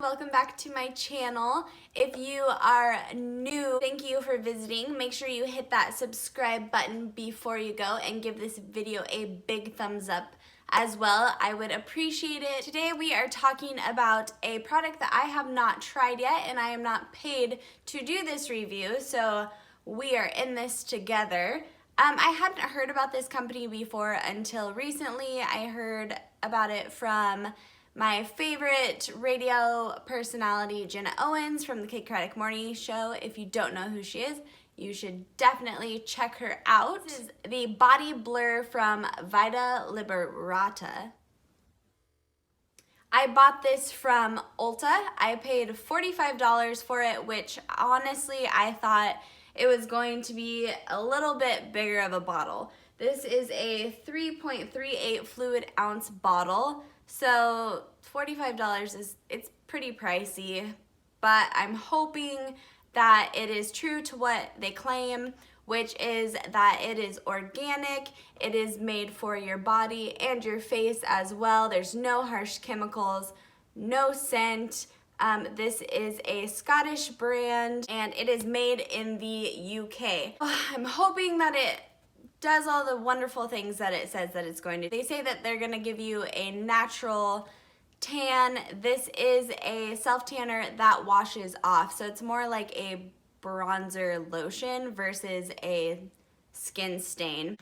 welcome back to my channel. If you are new, thank you for visiting. Make sure you hit that subscribe button before you go and give this video a big thumbs up as well. I would appreciate it. Today we are talking about a product that I have not tried yet and I am not paid to do this review, so we are in this together. I hadn't heard about this company before until recently. I heard about it from my favorite radio personality, Jenna Owens from the Kid Craddock Morning Show. If you don't know who she is, you should definitely check her out. This is the Body Blur from Vita Liberata. I bought this from Ulta. I paid $45 for it, which honestly I thought it was going to be a little bit bigger of a bottle. This is a 3.38 fluid ounce bottle. So $45 it's pretty pricey, but I'm hoping that it is true to what they claim, which is that it is organic, it is made for your body and your face as well. There's no harsh chemicals, no scent. This is a Scottish brand and it is made in the UK. I'm hoping that it does all the wonderful things that it says that it's going to. They say that they're gonna give you a natural tan. This is a self-tanner that washes off, so it's more like a bronzer lotion versus a skin stain.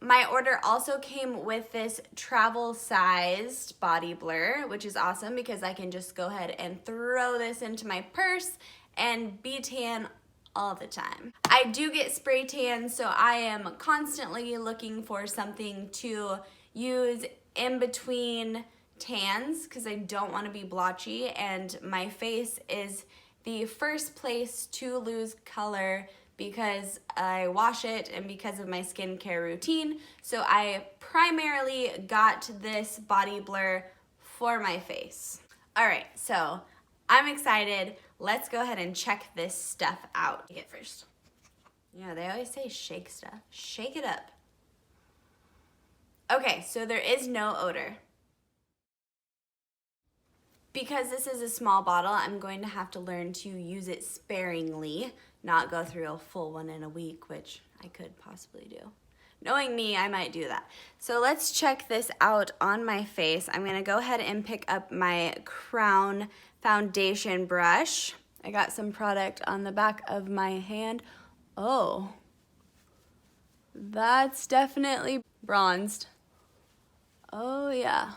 My order also came with this travel-sized body blur, which is awesome because I can just go ahead and throw this into my purse and be tan all the time. I do get spray tan, so I am constantly looking for something to use in between tans because I don't want to be blotchy, and my face is the first place to lose color because I wash it and because of my skincare routine. So I primarily got this body blur for my face. All right, so I'm excited. Let's go ahead and check this stuff out. Take it first. Yeah, they always say shake stuff. Shake it up. Okay, so there is no odor. Because this is a small bottle, I'm going to have to learn to use it sparingly, not go through a full one in a week, which I could possibly do. Knowing me, I might do that. So let's check this out on my face. I'm gonna go ahead and pick up my Crown foundation brush. I got some product on the back of my hand. Oh, that's definitely bronzed. Oh yeah.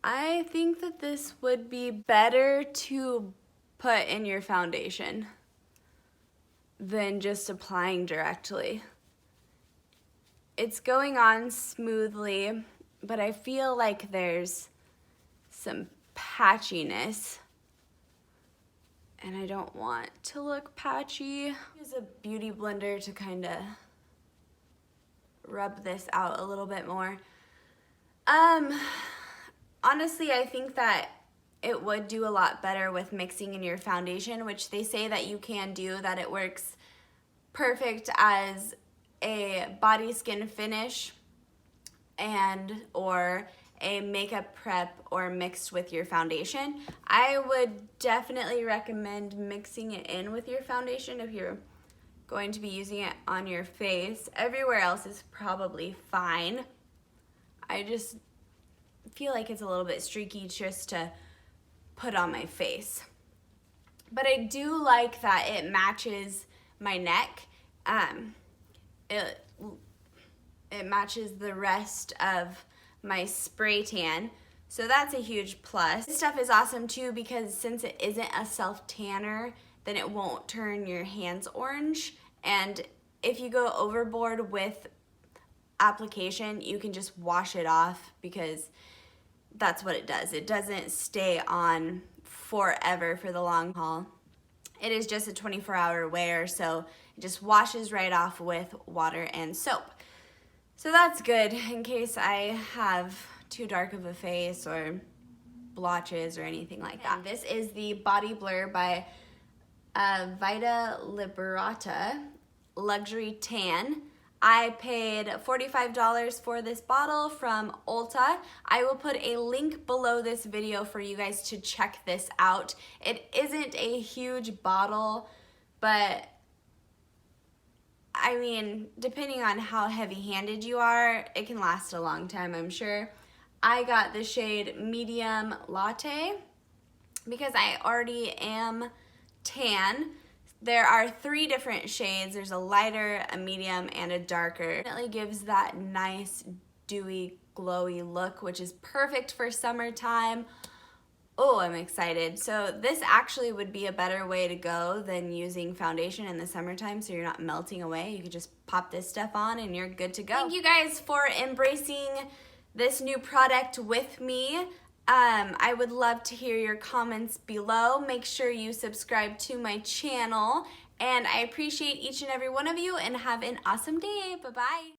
I think that this would be better to put in your foundation than just applying directly. It's going on smoothly, but I feel like there's some patchiness and I don't want to look patchy. Use a beauty blender to kind of rub this out a little bit more. Honestly, I think that it would do a lot better with mixing in your foundation, which they say that you can do, that it works perfect as a body skin finish and or a makeup prep or mixed with your foundation. I would definitely recommend mixing it in with your foundation if you're going to be using it on your face. Everywhere else is probably fine. I just feel like it's a little bit streaky just to put on my face. But I do like that it matches my neck. It matches the rest of my spray tan, so that's a huge plus. This stuff is awesome too because since it isn't a self-tanner, then it won't turn your hands orange, and if you go overboard with application, you can just wash it off because that's what it does. It doesn't stay on forever for the long haul. It is just a 24-hour wear, so it just washes right off with water and soap. So that's good in case I have too dark of a face or blotches or anything like that. And this is the Body Blur by Vita Liberata Luxury Tan. I paid $45 for this bottle from Ulta. I will put a link below this video for you guys to check this out. It isn't a huge bottle, but I mean, depending on how heavy-handed you are, it can last a long time, I'm sure. I got the shade Medium Latte because I already am tan. There are 3 different shades. There's a lighter, a medium, and a darker. It definitely gives that nice, dewy, glowy look, which is perfect for summertime. Oh, I'm excited. So this actually would be a better way to go than using foundation in the summertime, so you're not melting away. You could just pop this stuff on and you're good to go. Thank you guys for embracing this new product with me. I would love to hear your comments below. Make sure you subscribe to my channel, and I appreciate each and every one of you, and have an awesome day. Bye-bye.